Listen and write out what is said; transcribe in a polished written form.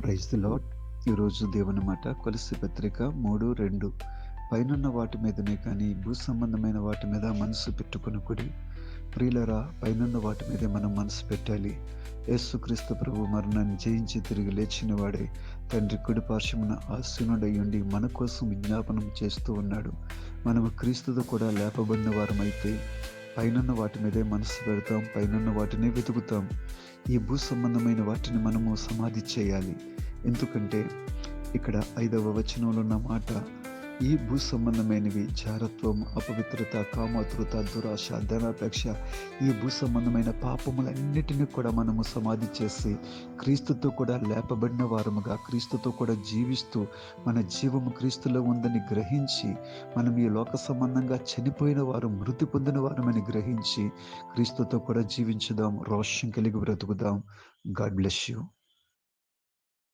Praise the lord. ఈరోజు దేవుని మాట కొలస్సీ పత్రిక 3:2 పైనున్న వాటి మీదనే కానీ భూ సంబంధమైన వాటి మీద మనసు పెట్టుకొనకుడి. ప్రియులారా, పైనున్న వాటి మీదే మనం మనసు పెట్టాలి. యేసుక్రీస్తు ప్రభు మరణాన్ని జయించి తిరిగి లేచిన వాడే తండ్రి కుడి పార్శ్వమున ఆసీనుడై ఉండి మన కోసం విజ్ఞాపనం చేస్తూ ఉన్నాడు. మనము క్రీస్తుతో కూడా లేపబడిన వారమైతే పైనున్న వాటి మీదే మనసు పెడతాం, పైనున్న వాటినే వెతుకుతాం. ఈ భూ సంబంధమైన వాటిని మనము సమాధి చేయాలి. ఎందుకంటే ఇక్కడ 5వ వచనంలో ఉన్న మాట, ఈ భూ సంబంధమైనవి జారత్వం, అపవిత్రత, కామాతృత, దురాశ, ధనాపేక్ష, ఈ భూ సంబంధమైన పాపములన్నిటినీ కూడా మనము సమాధి చేసి క్రీస్తుతో కూడా లేపబడిన వారముగా, క్రీస్తుతో కూడా జీవిస్తూ మన జీవము క్రీస్తులో ఉందని గ్రహించి, మనం ఈ లోక సంబంధంగా చనిపోయిన వారు, మృతి పొందిన వారమని గ్రహించి క్రీస్తుతో కూడా జీవించుదాం, రోషం కలిగి బ్రతుకుదాం. God bless you.